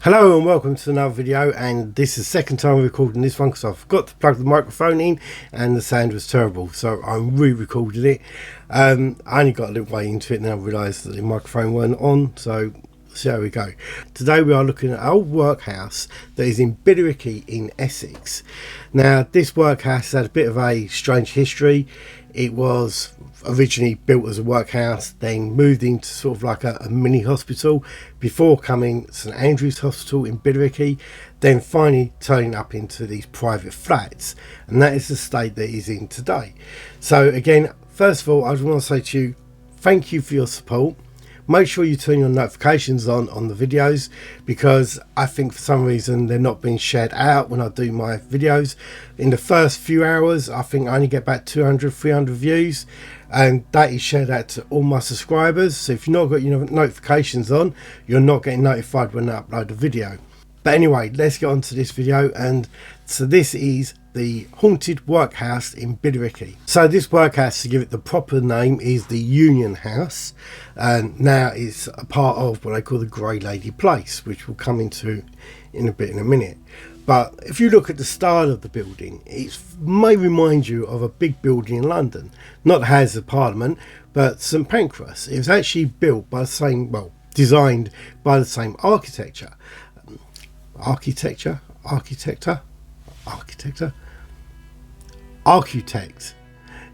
Hello and welcome to another video, and this is the second time I'm recording this one because I forgot to plug the microphone in and the sound was terrible, so I re-recorded it. I only got a little way into it and I realised that the microphone weren't on, so there we go. Today we are looking at an old workhouse that is in Billericay in Essex. Now this workhouse had a bit of a strange history. It was originally built as a workhouse, then moved into sort of like a mini hospital before coming St Andrew's Hospital in Billericay, then finally turning up into these private flats, and that is the state that it's in today. So again, first of all, I just want to say to you, thank you for your support. Make sure you turn your notifications on the videos, because I think for some reason they're not being shared out when I do my videos. In the first few hours, I think I only get about 200-300 views, and that is shared out to all my subscribers. So if you've not got your notifications on, you're not getting notified when I upload a video. But anyway, let's get on to this video. And so this is the haunted workhouse in Billericay. So this workhouse, to give it the proper name, is the Union House, and now it's a part of what they call the Grey Lady Place, which we'll come into in a minute. But if you look at the style of the building, it may remind you of a big building in London, not the Houses of Parliament, but St Pancras. It was actually built by the same, well, designed by the same architects.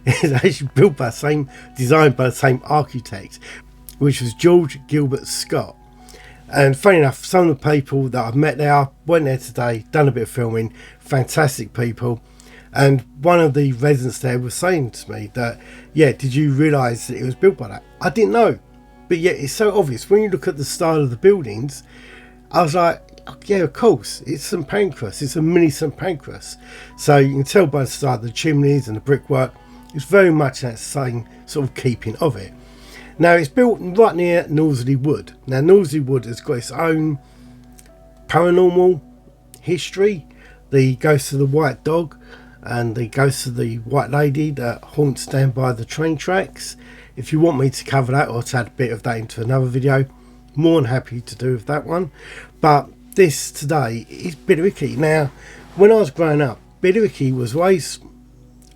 It's actually built by the same, designed by the same architect, which was George Gilbert Scott. And funny enough, some of the people that I've met there, went there today, done a bit of filming, fantastic people. And one of the residents there was saying to me that, yeah, did you realise that it was built by that? I didn't know, but yet it's so obvious when you look at the style of the buildings. I was like, yeah, of course, it's St Pancras, it's a mini St Pancras. So you can tell by the style of the chimneys and the brickwork, it's very much that same sort of keeping of it. Now it's built right near Knowsley Wood. Now Knowsley Wood has got its own paranormal history. The ghost of the white dog and the ghost of the white lady that haunts down by the train tracks. If you want me to cover that or to add a bit of that into another video, more than happy to do with that one. But this today is Billericay. Now when I was growing up, Billericay was I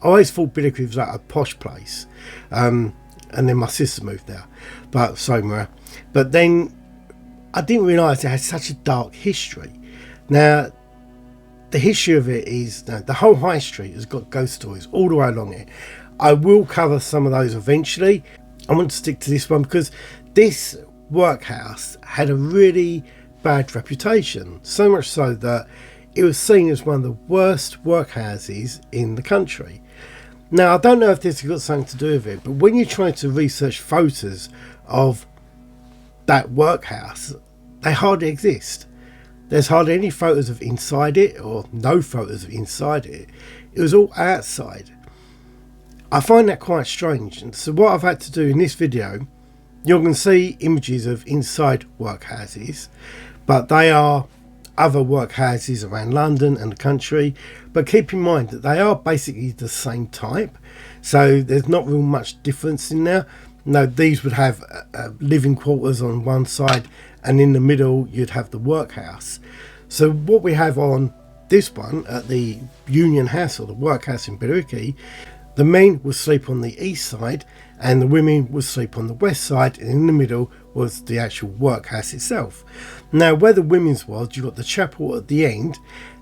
always thought Billericay was like a posh place, and then my sister moved there, but then I didn't realise it had such a dark history. Now the history of it is the whole high street has got ghost stories all the way along it. I will cover some of those eventually. I want to stick to this one because this workhouse had a really bad reputation, so much so that it was seen as one of the worst workhouses in the country. Now I don't know if this has got something to do with it, but when you try to research photos of that workhouse, they hardly exist. There's hardly any photos of inside it, or no photos of inside it. It was all outside. I find that quite strange, and so what I've had to do in this video, you're going to see images of inside workhouses, but they are other workhouses around London and the country. But keep in mind that they are basically the same type, so there's not real much difference in there. No, these would have living quarters on one side, and in the middle you'd have the workhouse. So what we have on this one at the Union House, or the workhouse in Billericay, the men would sleep on the east side and the women would sleep on the west side, and in the middle was the actual workhouse itself. Now where the women's was, you've got the chapel at the end.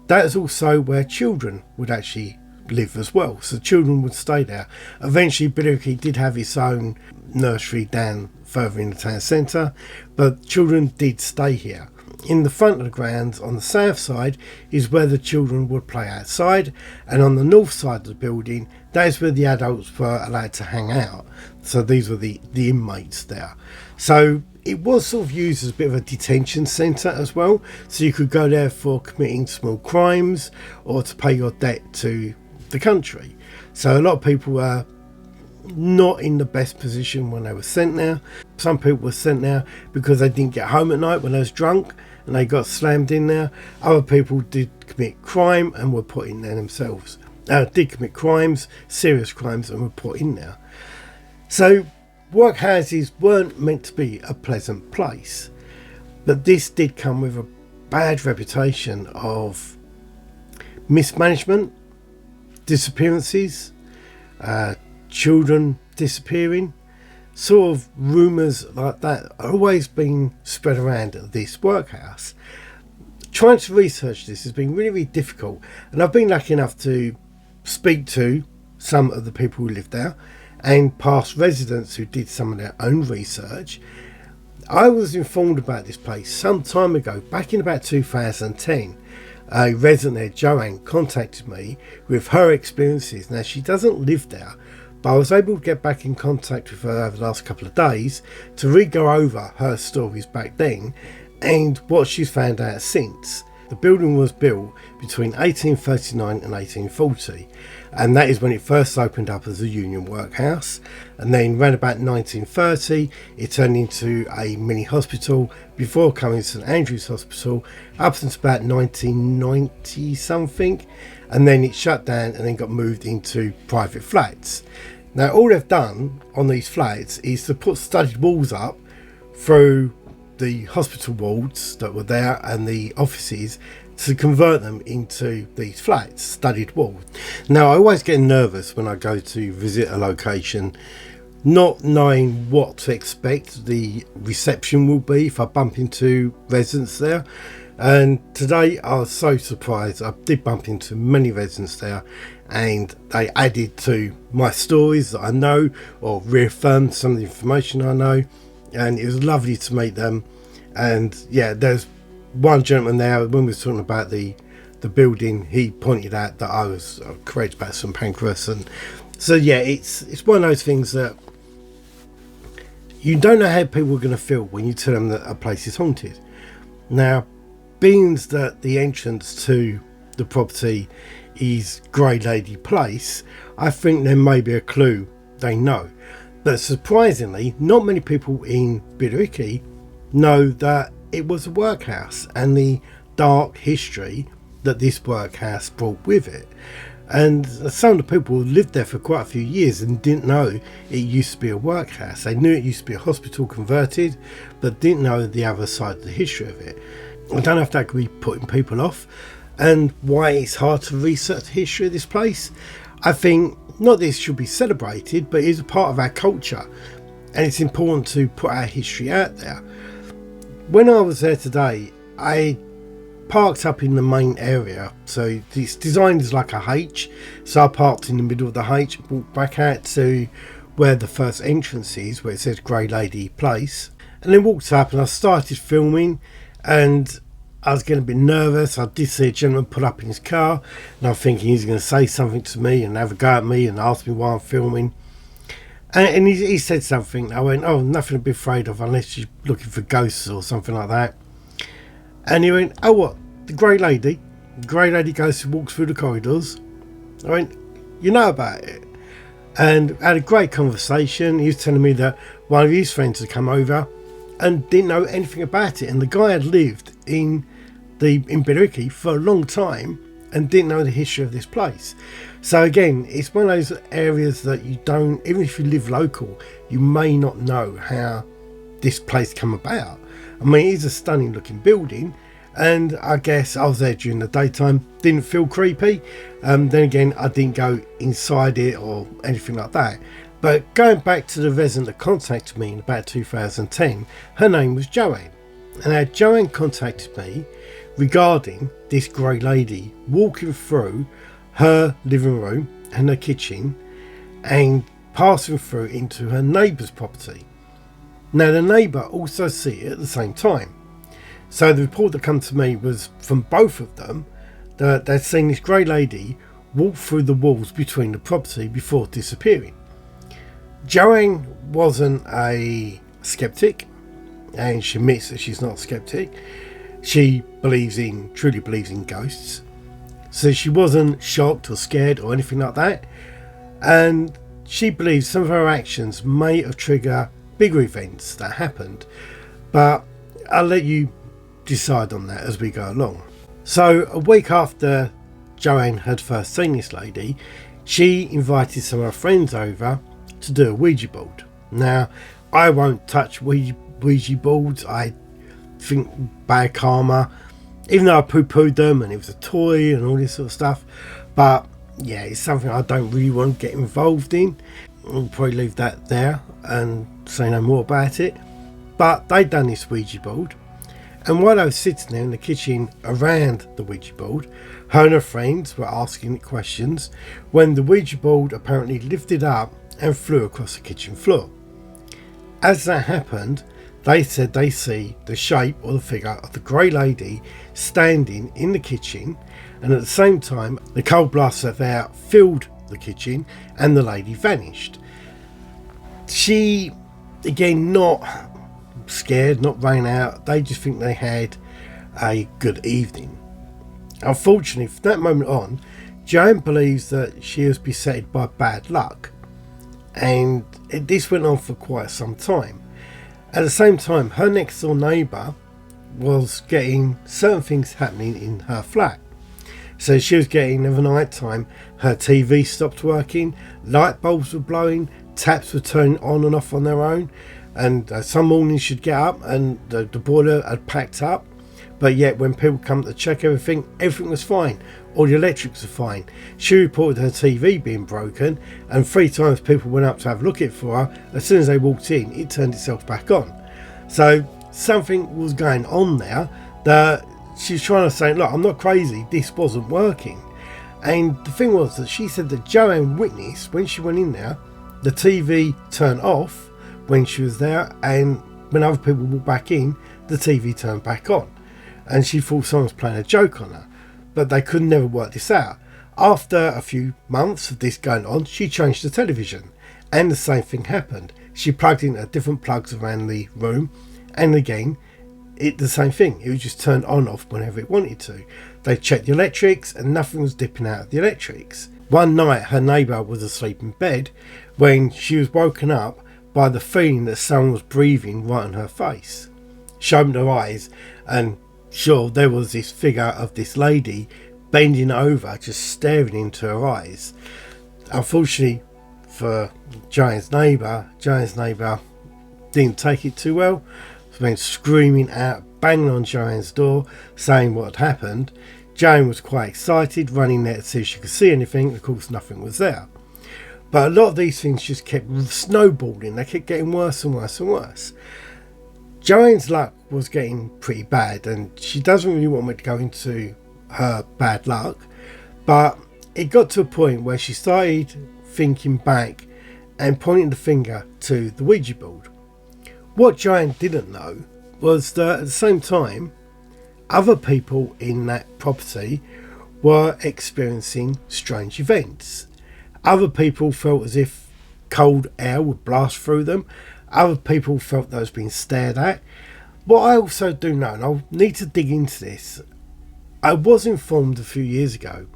That is also where children would actually live as well, so children would stay there. Eventually Billericay did have its own nursery down further in the town centre, but children did stay here. In the front of the grounds on the south side is where the children would play outside, and on the north side of the building, that is where the adults were allowed to hang out. So these were the inmates there. So it was sort of used as a bit of a detention centre as well, so you could go there for committing small crimes or to pay your debt to the country. So a lot of people were not in the best position when they were sent there. Some people were sent there because they didn't get home at night when they was drunk and they got slammed in there. Other people did commit crime and were put in there themselves. Did commit crimes, serious crimes, and were put in there. So workhouses weren't meant to be a pleasant place, but this did come with a bad reputation of mismanagement, disappearances, children disappearing, sort of rumours like that are always being spread around at this workhouse. Trying to research this has been really, really difficult, and I've been lucky enough to speak to some of the people who live there and past residents who did some of their own research. I was informed about this place some time ago, back in about 2010. A resident there, Joanne, contacted me with her experiences. Now, she doesn't live there, but I was able to get back in contact with her over the last couple of days to re-go over her stories back then and what she's found out since. The building was built between 1839 and 1840, and that is when it first opened up as a union workhouse. And then around about 1930 it turned into a mini hospital before coming to St Andrew's Hospital up until about 1990 something, and then it shut down and then got moved into private flats. Now all they've done on these flats is to put studded walls up through the hospital wards that were there and the offices to convert them into these flats, studded walls. Now I always get nervous when I go to visit a location, not knowing what to expect the reception will be if I bump into residents there. And today I was so surprised. I did bump into many residents there, and they added to my stories that I know or reaffirmed some of the information I know, and it was lovely to meet them. And yeah, there's one gentleman there, when we were talking about the building, he pointed out that I was correct about some pancreas. And so yeah, it's one of those things that you don't know how people are going to feel when you tell them that a place is haunted. Now, being that the entrance to the property is Grey Lady Place, I think there may be a clue they know. But surprisingly, not many people in Billericay know that it was a workhouse and the dark history that this workhouse brought with it. And some of the people lived there for quite a few years and didn't know it used to be a workhouse. They knew it used to be a hospital converted, but didn't know the other side of the history of it. I don't know if that could be putting people off, and why it's hard to research the history of this place. I think not this should be celebrated, but it is a part of our culture, and it's important to put our history out there. When I was there today, I parked up in the main area, so it's designed as like a H, so I parked in the middle of the H, walked back out to where the first entrance is, where it says Grey Lady Place, and then walked up and I started filming, and I was getting a bit nervous. I did see a gentleman pull up in his car, and I'm thinking he's going to say something to me and have a go at me and ask me why I'm filming. And he said something. I went, "Oh, nothing to be afraid of unless you're looking for ghosts or something like that." And he went, "Oh, what? The Grey Lady? The Grey Lady ghost who walks through the corridors?" I went, "You know about it?" And had a great conversation. He was telling me that one of his friends had come over and didn't know anything about it. And the guy had lived in Billericay for a long time and didn't know the history of this place. So again, it's one of those areas that you don't, even if you live local, you may not know how this place come about. I mean, it is a stunning looking building, and I guess I was there during the daytime, didn't feel creepy. Then again, I didn't go inside it or anything like that. But going back to the resident that contacted me in about 2010, her name was Joanne. And now Joanne contacted me regarding this Grey Lady walking through her living room and her kitchen and passing through into her neighbour's property. Now the neighbour also see it at the same time. So the report that came to me was from both of them that they'd seen this Grey Lady walk through the walls between the property before disappearing. Joanne wasn't a skeptic, and she admits that she's not a skeptic. She truly believes in ghosts. So she wasn't shocked or scared or anything like that. And she believes some of her actions may have triggered bigger events that happened. But I'll let you decide on that as we go along. So a week after Joanne had first seen this lady, she invited some of her friends over to do a Ouija board. Now, I won't touch Ouija boards. I think bad karma. Even though I poo-pooed them and it was a toy and all this sort of stuff. But yeah, it's something I don't really want to get involved in. I'll probably leave that there and say no more about it. But they'd done this Ouija board, and while I was sitting there in the kitchen around the Ouija board, her and her friends were asking it questions when the Ouija board apparently lifted up and flew across the kitchen floor. As that happened, they said they see the shape or the figure of the grey lady standing in the kitchen, and at the same time the cold blast of air filled the kitchen and the lady vanished. She, again, not scared, not ran out. They just think they had a good evening. Unfortunately, from that moment on, Joanne believes that she was beset by bad luck, and this went on for quite some time. At the same time, her next door neighbour was getting certain things happening in her flat. So she was getting, every night time, her TV stopped working, light bulbs were blowing, taps were turning on and off on their own, and some mornings she'd get up and the boiler had packed up, but yet when people come to check everything was fine. All the electrics were fine. She reported her TV being broken, and 3 times people went up to have a look at it for her. As soon as they walked in, it turned itself back on. So something was going on there that she was trying to say, look, I'm not crazy, this wasn't working. And the thing was that she said that Joanne witnessed when she went in there, the TV turned off when she was there, and when other people walked back in, the TV turned back on. And she thought someone was playing a joke on her, but they could never work this out. After a few months of this going on, she changed the television, and the same thing happened. She plugged in different plugs around the room, and again, the same thing. It was just turned on off whenever it wanted to. They checked the electrics, and nothing was dipping out of the electrics. One night, her neighbour was asleep in bed when she was woken up by the feeling that someone was breathing right on her face. She opened her eyes, and sure, there was this figure of this lady bending over, just staring into her eyes. Unfortunately for Joanne's neighbour didn't take it too well. She went screaming out, banging on Joanne's door, saying what had happened. Joanne was quite excited, running there to see if she could see anything. Of course, nothing was there. But a lot of these things just kept snowballing. They kept getting worse and worse and worse. Joanne's luck was getting pretty bad, and she doesn't really want me to go into her bad luck, but it got to a point where she started thinking back and pointing the finger to the Ouija board. What Joanne didn't know was that at the same time, other people in that property were experiencing strange events. Other people felt as if cold air would blast through them. Other people felt they was being stared at. What I also do know, and I'll need to dig into this, I was informed a few years ago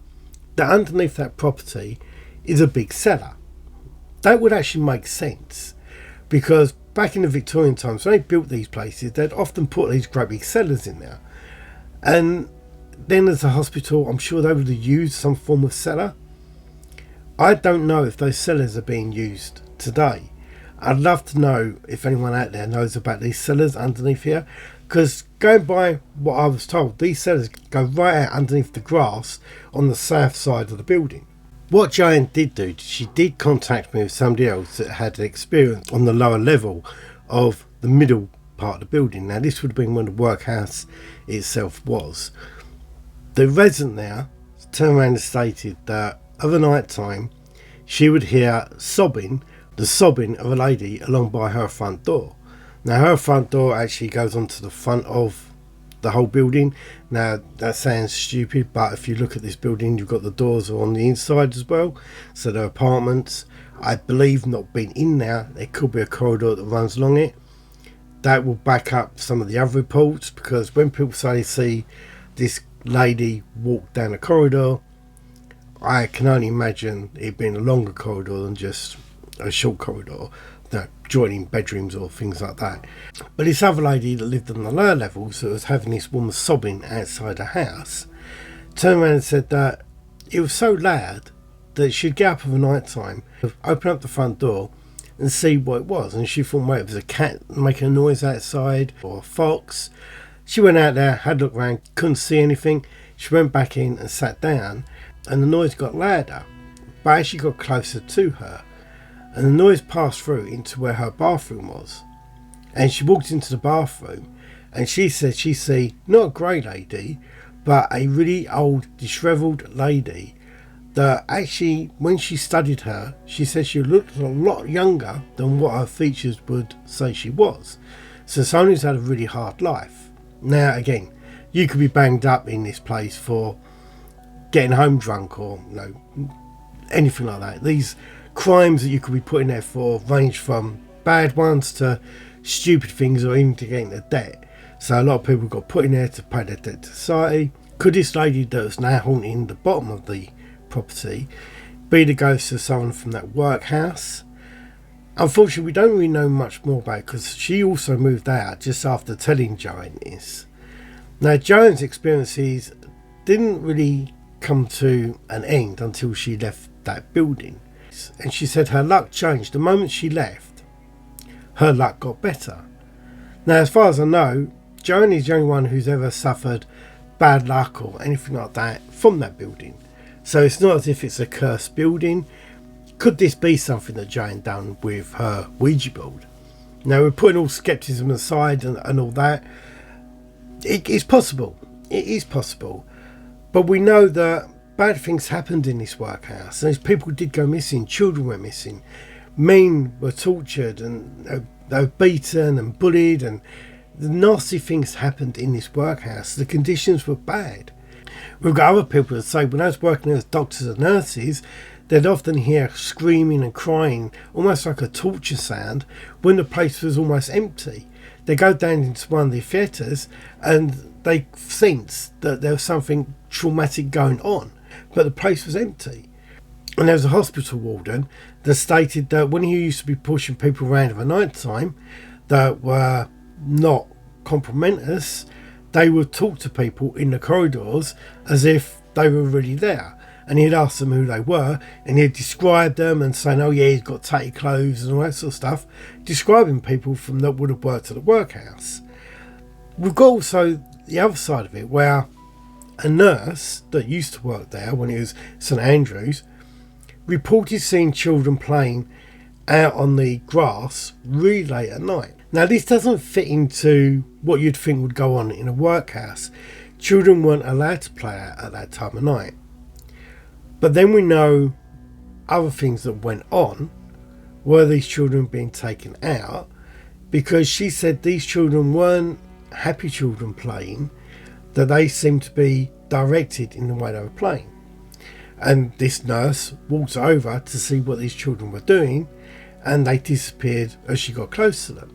that underneath that property is a big cellar. That would actually make sense, because back in the Victorian times, when they built these places, they'd often put these great big cellars in there. And then as a hospital, I'm sure they would have used some form of cellar. I don't know if those cellars are being used today. I'd love to know if anyone out there knows about these cellars underneath here, because going by what I was told, these cellars go right out underneath the grass on the south side of the building. What Joanne did do, she did contact me with somebody else that had experience on the lower level of the middle part of the building. Now this would have been when the workhouse itself was. The resident there turned around and stated that over night time she would hear sobbing, the sobbing of a lady along by her front door. Now her front door actually goes onto the front of the whole building. Now that sounds stupid, but if you look at this building, you've got the doors are on the inside as well, so they're apartments. I believe, not being in there could be a corridor that runs along it. That will back up some of the other reports, because when people say they see this lady walk down a corridor, I can only imagine it being a longer corridor than just a short corridor, joining bedrooms or things like that. But this other lady that lived on the lower levels, that was having this woman sobbing outside her house, turned around and said that it was so loud that she'd get up of a night time, open up the front door and see what it was. And she thought, wait, it was a cat making a noise outside or a fox. She went out there, had a look around, couldn't see anything. She went back in and sat down, and the noise got louder. But as she got closer to her, and the noise passed through into where her bathroom was. And she walked into the bathroom, and she said she see not a grey lady, but a really old, dishevelled lady that actually, when she studied her, she said she looked a lot younger than what her features would say she was. So someone who's had a really hard life. Now, again, you could be banged up in this place for getting home drunk or anything like that. These crimes that you could be put in there for range from bad ones to stupid things, or even to get into debt. So a lot of people got put in there to pay their debt to society. Could this lady that's now haunting the bottom of the property be the ghost of someone from that workhouse? Unfortunately, we don't really know much more about it, because she also moved out just after telling Joanne this. Now, Joanne's experiences didn't really come to an end until she left that building. And she said her luck changed. The moment she left, her luck got better. Now, as far as I know, Joanne is the only one who's ever suffered bad luck or anything like that from that building. So it's not as if it's a cursed building. Could this be something that Joanne done with her Ouija board? Now, we're putting all scepticism aside and all that. It's possible. It is possible. But we know that bad things happened in this workhouse. And people did go missing. Children went missing. Men were tortured and they were beaten and bullied. And the nasty things happened in this workhouse. The conditions were bad. We've got other people that say when I was working as doctors and nurses, they'd often hear screaming and crying, almost like a torture sound, when the place was almost empty. They go down into one of the theatres and they sense that there was something traumatic going on, but the place was empty. And there was a hospital warden that stated that when he used to be pushing people around at night time that were not complimentous, they would talk to people in the corridors as if they were really there. And he'd ask them who they were, and he'd describe them and say, oh yeah, he's got tatty clothes and all that sort of stuff, describing people from that would have worked at the workhouse. We've got also the other side of it, where a nurse that used to work there when it was St Andrews reported seeing children playing out on the grass really late at night. Now, this doesn't fit into what you'd think would go on in a workhouse. Children weren't allowed to play out at that time of night. But then we know other things that went on. Were these children being taken out? Because she said these children weren't happy children playing, that they seemed to be directed in the way they were playing. And this nurse walked over to see what these children were doing, and they disappeared as she got close to them.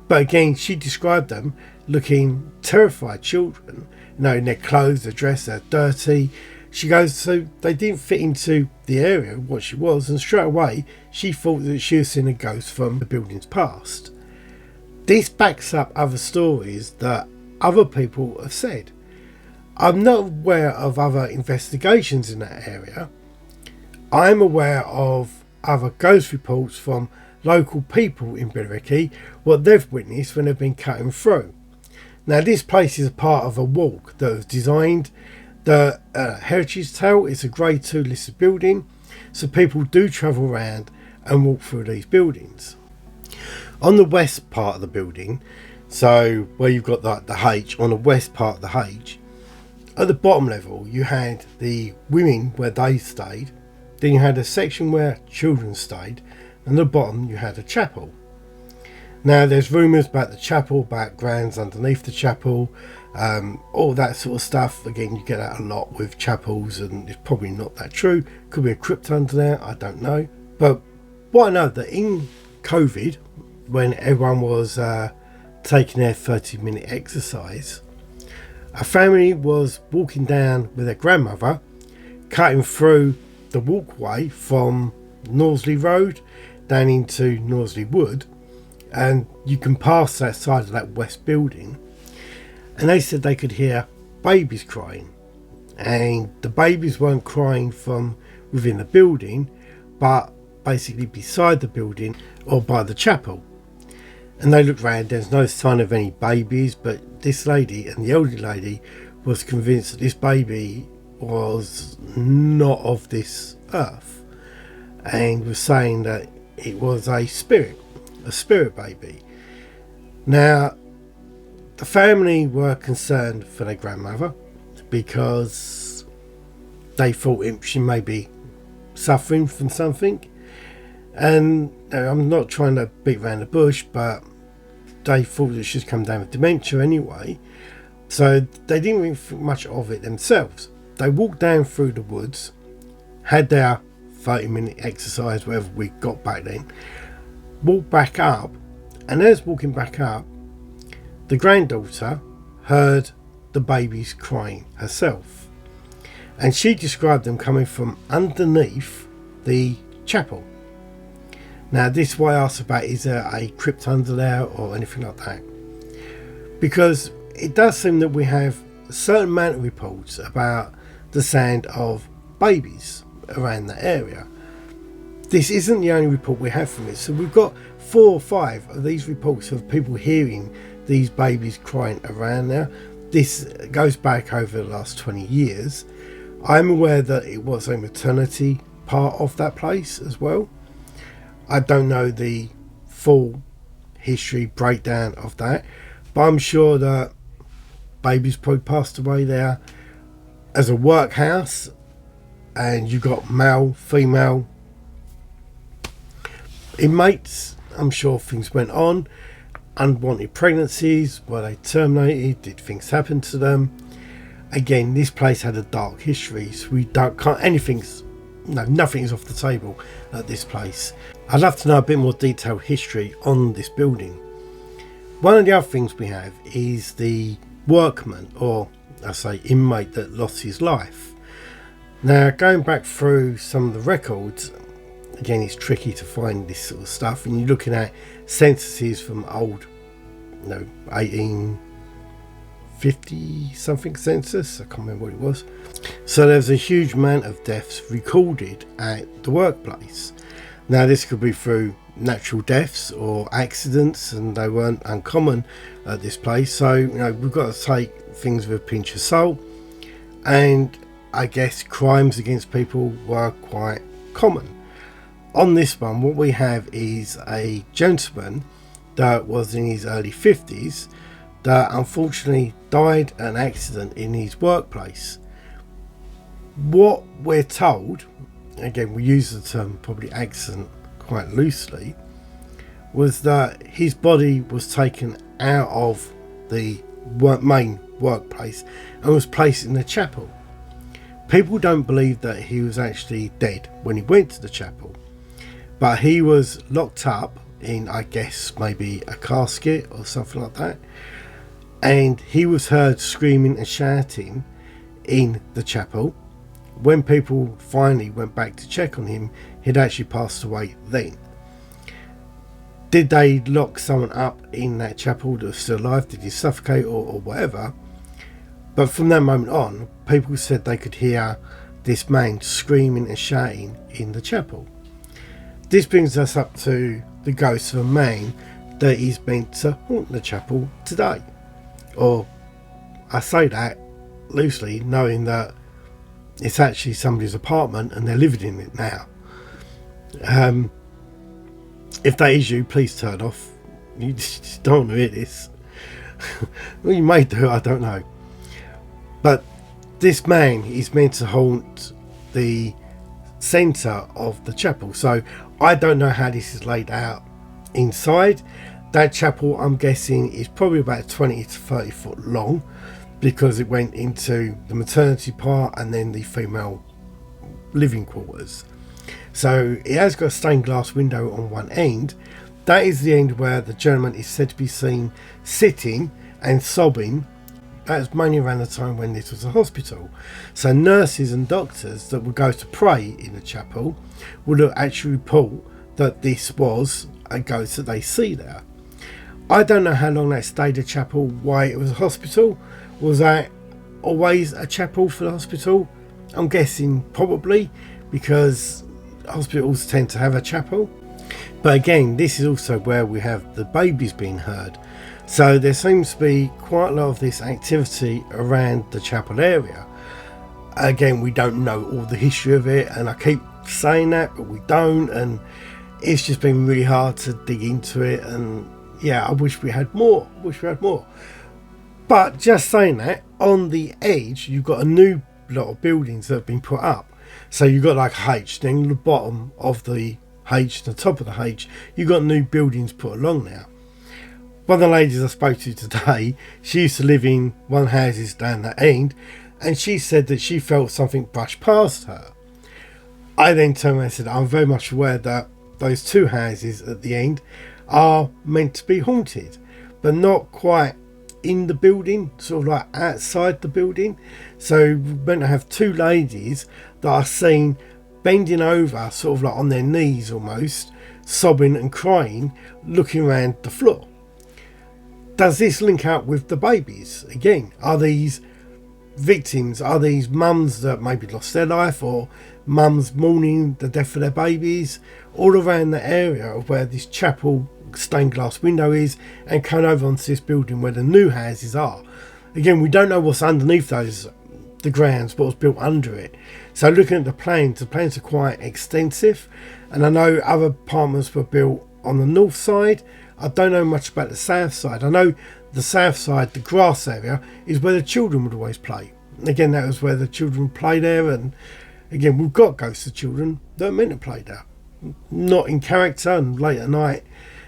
But again, she described them looking terrified children, in their clothes, their dress, they're dirty. She goes, so they didn't fit into the area of what she was, and straight away she thought that she was seeing a ghost from the building's past. This backs up other stories that other people have said. I'm not aware of other investigations in that area. I'm aware of other ghost reports from local people in Billericay, what they've witnessed when they've been cutting through. Now, this place is a part of a walk that was designed. The Heritage Tale is a Grade 2 listed building, so people do travel around and walk through these buildings. On the west part of the building, so where you've got the H, on the west part of the H, at the bottom level you had the women where they stayed, then you had a section where children stayed, and at the bottom you had a chapel. Now, there's rumours about the chapel, about grounds underneath the chapel, all that sort of stuff. Again, you get that a lot with chapels, and it's probably not that true. Could be a crypt under there, I don't know. But what I know, that in COVID, when everyone was taking their 30-minute exercise, a family was walking down with their grandmother, cutting through the walkway from Norsley Road down into Norsley Wood, and you can pass that side of that west building, and they said they could hear babies crying, and the babies weren't crying from within the building, but basically beside the building or by the chapel. And they looked round, there's no sign of any babies, but this lady and the elderly lady was convinced that this baby was not of this earth, and was saying that it was a spirit baby. Now, the family were concerned for their grandmother because they thought she may be suffering from something. And I'm not trying to beat around the bush, but they thought that she'd come down with dementia anyway. So they didn't really think much of it themselves. They walked down through the woods, had their 30-minute exercise, whatever we got back then, walked back up, and as walking back up, the granddaughter heard the babies crying herself. And she described them coming from underneath the chapel. Now, this is why I asked about, is there a crypt under there or anything like that? Because it does seem that we have a certain amount of reports about the sound of babies around that area. This isn't the only report we have from it. So we've got 4 or 5 of these reports of people hearing these babies crying around there. This goes back over the last 20 years. I'm aware that it was a maternity part of that place as well. I don't know the full history breakdown of that, but I'm sure that babies probably passed away there as a workhouse, and you got male, female inmates. I'm sure things went on. Unwanted pregnancies, were they terminated? Did things happen to them? Again, this place had a dark history, so nothing is off the table at this place. I'd love to know a bit more detailed history on this building. One of the other things we have is the workman, or I say inmate, that lost his life. Now, going back through some of the records, again, it's tricky to find this sort of stuff, and you're looking at censuses from old, 1850 something census. I can't remember what it was. So there's a huge amount of deaths recorded at the workplace. Now, this could be through natural deaths or accidents, and they weren't uncommon at this place. So we've got to take things with a pinch of salt, and I guess crimes against people were quite common. On this one, what we have is a gentleman that was in his early 50s that unfortunately died in an accident in his workplace. What we're told, again, we use the term probably accident quite loosely, was that his body was taken out of the main workplace and was placed in the chapel. People don't believe that he was actually dead when he went to the chapel, but he was locked up in, I guess, maybe a casket or something like that, and he was heard screaming and shouting in the chapel. When people finally went back to check on him, he'd actually passed away then. Did they lock someone up in that chapel that was still alive? Did he suffocate or whatever? But from that moment on, people said they could hear this man screaming and shouting in the chapel. This brings us up to the ghost of a man that is meant to haunt the chapel today. Or I say that loosely, knowing that it's actually somebody's apartment and they're living in it now. If that is you, please turn off. You just don't want to hear this. Well, you may do, I don't know. But this man is meant to haunt the centre of the chapel. So I don't know how this is laid out inside. That chapel, I'm guessing, is probably about 20 to 30 foot long, because it went into the maternity part and then the female living quarters. So it has got a stained glass window on one end. That is the end where the gentleman is said to be seen sitting and sobbing. That was mainly around the time when this was a hospital. So nurses and doctors that would go to pray in the chapel would actually report that this was a ghost that they see there. I don't know how long that stayed a chapel, why it was a hospital. Was that always a chapel for the hospital? I'm guessing probably, because hospitals tend to have a chapel. But again, this is also where we have the babies being heard. So there seems to be quite a lot of this activity around the chapel area. Again, we don't know all the history of it, and I keep saying that, but we don't, and it's just been really hard to dig into it. And yeah, I wish we had more. But just saying that, on the edge, you've got a new lot of buildings that have been put up. So you've got like H, then the bottom of the H, the top of the H, you've got new buildings put along now. One of the ladies I spoke to today, she used to live in one of the houses down that end, and she said that she felt something brush past her. I then turned around and said, I'm very much aware that those two houses at the end are meant to be haunted, but not quite in the building, sort of like outside the building. So we're meant to have two ladies that are seen bending over, sort of like on their knees almost, sobbing and crying, looking around the floor. Does this link up with the babies? Again, are these victims, are these mums that maybe lost their life, or mums mourning the death of their babies, all around the area of where this chapel stained glass window is, and come over onto this building where the new houses are? Again, we don't know what's underneath the grounds, but what's built under it. So looking at the plans are quite extensive, and I know other apartments were built on the north side. I don't know much about the south side. I know the south side, the grass area, is where the children would always play. Again, that was where the children play there, and again, we've got ghosts of children that are meant to play there, not in character, and late at night.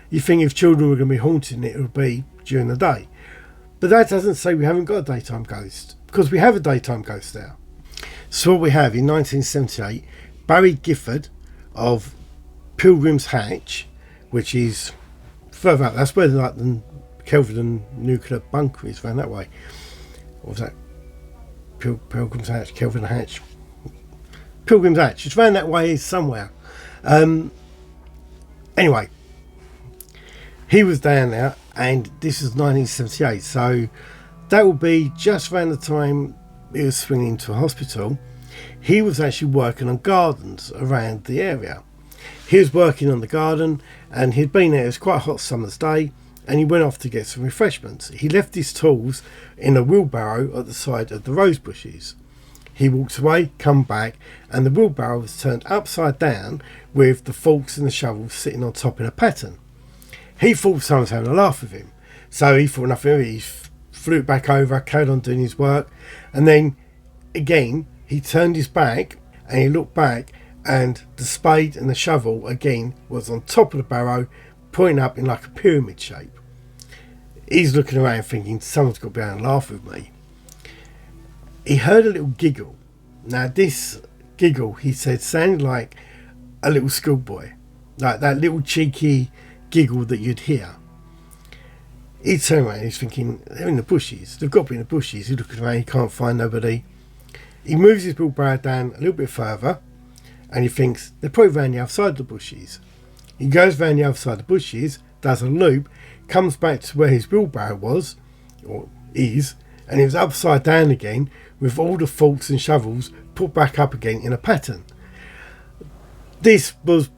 You think if children were going to be haunting it, it would be during the day. But that doesn't say we haven't got a daytime ghost, because we have a daytime ghost there. So what we have in 1978, Barry Gifford of Pilgrim's Hatch, which is further up, that's where like the Kelvedon nuclear bunker is, around that way. What was that? Pilgrim's Hatch, Kelvedon Hatch. Pilgrim's Hatch, it's around that way somewhere. Anyway, he was down there, and this is 1978, so that will be just around the time he was swinging into a hospital. He was actually working on gardens around the area. He was working on the garden, and he'd been there. It was quite a hot summer's day, and he went off to get some refreshments. He left his tools in a wheelbarrow at the side of the rose bushes. He walked away, come back, and the wheelbarrow was turned upside down with the forks and the shovels sitting on top in a pattern. He thought someone was having a laugh with him, so he thought nothing of it. He flew back over, carried on doing his work, and then again he turned his back and he looked back, and the spade and the shovel again was on top of the barrow, pointing up in like a pyramid shape. He's looking around thinking, someone's got to be able to laugh with me. He heard a little giggle. Now this giggle, he said, sounded like a little schoolboy, like that little cheeky giggle that you'd hear. He turned around, he's thinking, they're in the bushes, they've got to be in the bushes. He's looking around, he can't find nobody. He moves his wheelbarrow down a little bit further, and he thinks they're probably around the other side of the bushes. He goes around the other side of the bushes, does a loop, comes back to where his wheelbarrow was, or is, and it was upside down again, with all the forks and shovels put back up again in a pattern. This was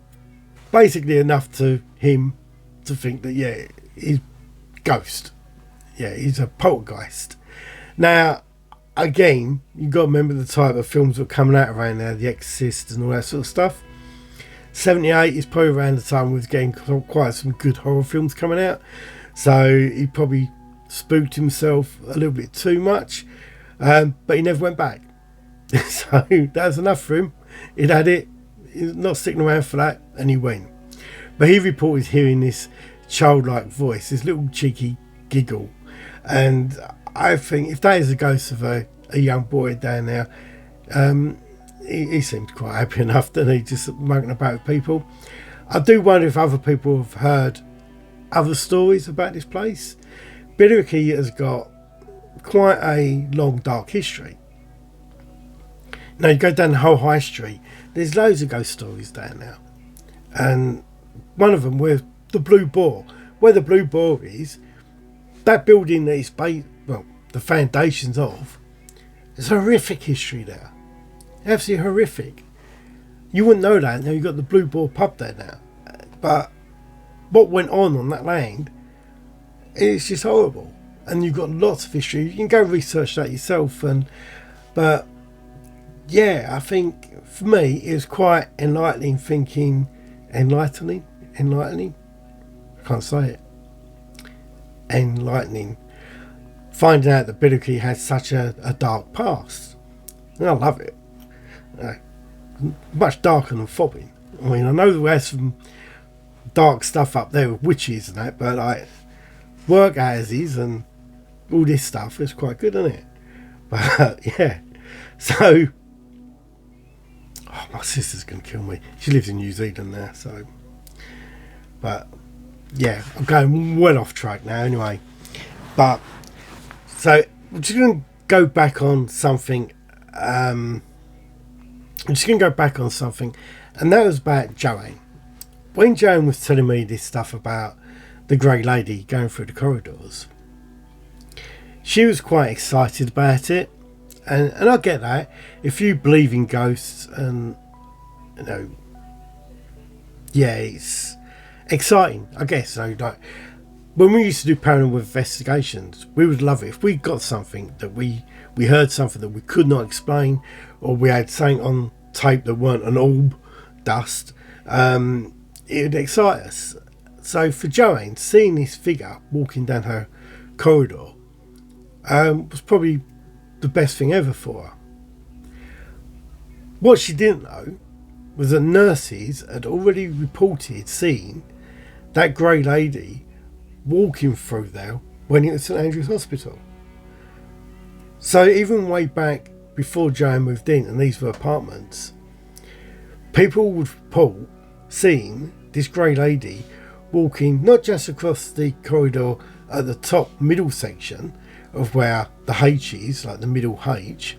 basically enough to him to think that, yeah, he's ghost. Yeah, he's a poltergeist. Now, again, you've got to remember the type of films that were coming out around there, The Exorcist and all that sort of stuff. 78 is probably around the time we was getting quite some good horror films coming out. So he probably spooked himself a little bit too much. But he never went back. So that was enough for him. He'd had it. He's not sticking around for that, and he went. But he reported hearing this childlike voice, this little cheeky giggle, and I think if that is the ghost of a young boy down there, he seemed quite happy enough that he just mucking about with people. I do wonder if other people have heard other stories about this place. Billericay has got quite a long dark history. Now you go down the whole high street, there's loads of ghost stories down there, and one of them was the Blue Boar. Where the Blue Boar is, that building that is the foundations of, there's horrific history there, absolutely horrific. You wouldn't know that. Now you've got the Blue Boar pub there now. But what went on that land is just horrible. And you've got lots of history. You can go research that yourself. But yeah, I think for me it was quite enlightening thinking. Enlightening. I can't say it. Enlightening. Finding out that Billericay had such a dark past. And I love it. Much darker than Fobbing. I mean, I know we have some dark stuff up there with witches and that, but like workhouses and all this stuff is quite good, isn't it? But yeah, so my sister's gonna kill me. She lives in New Zealand now, so. But yeah, I'm going well off track now anyway. But so I'm just gonna go back on something. And that was about Joanne. When Joanne was telling me this stuff about the Grey Lady going through the corridors, she was quite excited about it, and I get that. If you believe in ghosts, and you know, yeah, it's exciting, I guess. So like when we used to do paranormal investigations, we would love it if we got something that we heard something that we could not explain, or we had something on tape that weren't an orb, dust. It would excite us. So for Joanne, seeing this figure walking down her corridor was probably the best thing ever for her. What she didn't know was that nurses had already reported seeing that Grey Lady walking through there when it was St Andrew's Hospital. So even way back before Joanne moved in and these were apartments, people would report seeing this Grey Lady walking not just across the corridor at the top middle section of where the H is, like the middle H,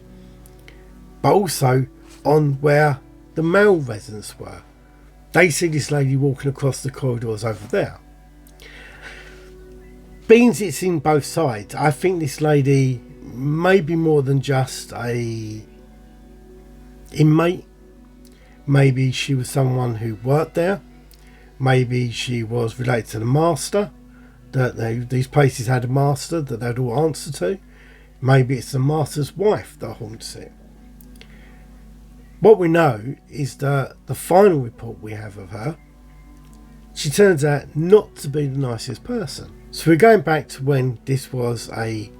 but also on where the male residents were. They see this lady walking across the corridors over there. Being it's in both sides, I think this lady may be more than just a inmate. Maybe she was someone who worked there. Maybe she was related to the master, that these places had a master that they'd all answer to. Maybe it's the master's wife that haunts it. What we know is that the final report we have of her, she turns out not to be the nicest person. So we're going back to when this was a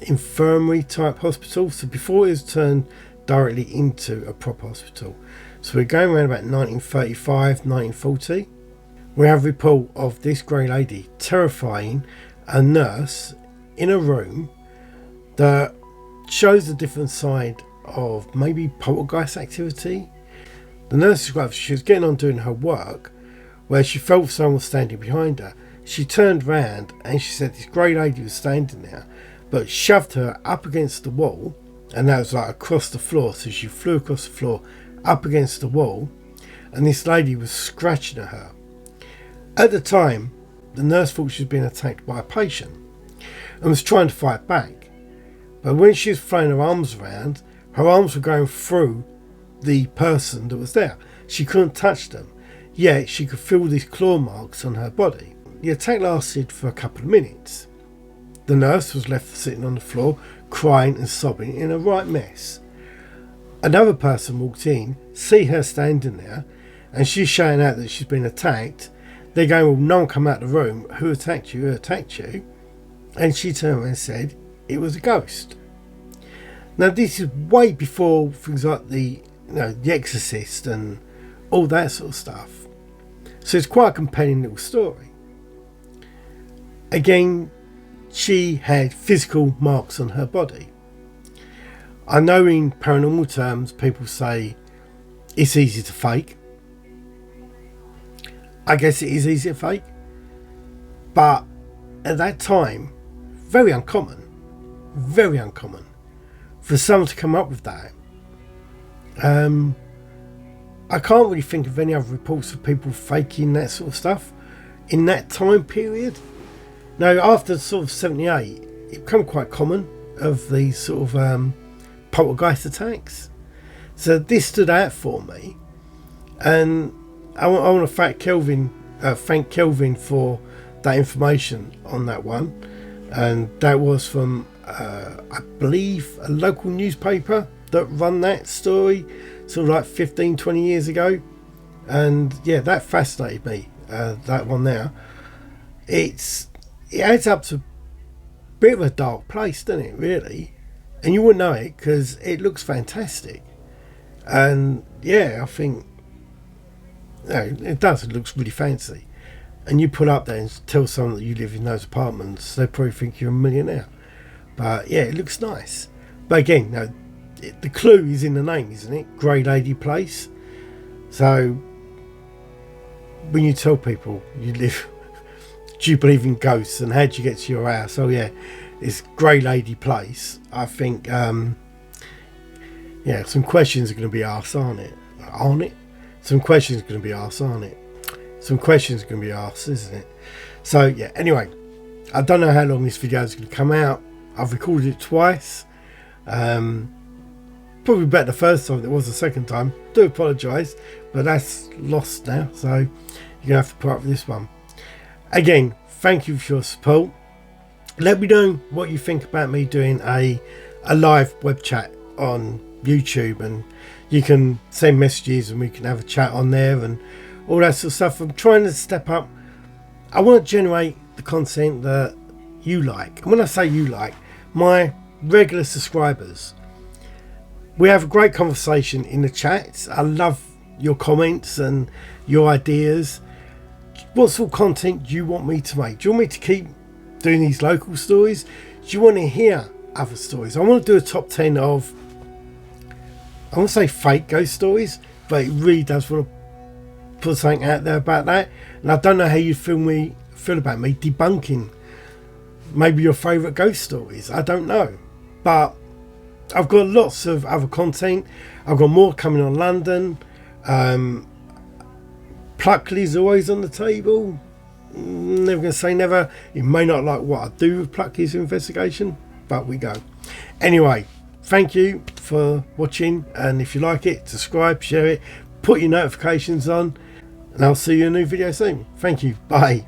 infirmary type hospital, so before it was turned directly into a proper hospital. So we're going around about 1935, 1940. We have a report of this Grey Lady terrifying a nurse in a room that shows a different side of maybe poltergeist activity. The nurse describes she was getting on doing her work where she felt someone was standing behind her. She turned round and she said this Grey Lady was standing there, but shoved her up against the wall, and that was like across the floor. So she flew across the floor up against the wall, and this lady was scratching at her. At the time, the nurse thought she was being attacked by a patient and was trying to fight back. But when she was throwing her arms around, her arms were going through the person that was there. She couldn't touch them, yet she could feel these claw marks on her body. The attack lasted for a couple of minutes. The nurse was left sitting on the floor, crying and sobbing in a right mess. Another person walked in, see her standing there, and she's shouting out that she's been attacked. They're going, well, no one come out of the room. Who attacked you? Who attacked you? And she turned around and said it was a ghost. Now this is way before things like the Exorcist and all that sort of stuff. So it's quite a compelling little story. Again, she had physical marks on her body. I know in paranormal terms people say it's easy to fake. I guess it is easy to fake. But at that time, very uncommon for someone to come up with that. I can't really think of any other reports of people faking that sort of stuff in that time period. Now, after sort of 78, it became quite common of these sort of poltergeist attacks. So this stood out for me, and I want to thank Kelvin thank Kelvin for that information on that one, and that was from I believe a local newspaper that run that story sort of like 15-20 years ago. And yeah, that fascinated me, that one there. It adds up to a bit of a dark place, doesn't it, really? And you wouldn't know it because it looks fantastic. And yeah, I think it does. It looks really fancy. And you pull up there and tell someone that you live in those apartments, they probably think you're a millionaire. But yeah, it looks nice. But again, the clue is in the name, isn't it? Grey Lady Place. So when you tell people you live, do you believe in ghosts and how do you get to your house? Oh yeah, it's Grey Lady Place. I think yeah, some questions are going to be asked, aren't it? Some questions are going to be asked, aren't it? Some questions are going to be asked, isn't it? So yeah, anyway, I don't know how long this video is going to come out. I've recorded it twice. Probably better the first time than it was the second time. Do apologise, but that's lost now, so you're going to have to put up with this one. Again, thank you for your support. Let me know what you think about me doing a live web chat on YouTube, and you can send messages and we can have a chat on there and all that sort of stuff. I'm trying to step up. I want to generate the content that you like, and when I say you like, my regular subscribers. We have a great conversation in the chats. I love your comments and your ideas. What sort of content do you want me to make? Do you want me to keep doing these local stories? Do you want to hear other stories? I want to do a top 10 of, I want to say fake ghost stories, but it really does want to put something out there about that. And I don't know how you feel about me debunking maybe your favourite ghost stories. I don't know. But I've got lots of other content. I've got more coming on London. Pluckley's always on the table. Never going to say never. You may not like what I do with Pluckley's investigation, but we go. Anyway, thank you for watching, and if you like it, subscribe, share it, put your notifications on, and I'll see you in a new video soon. Thank you. Bye.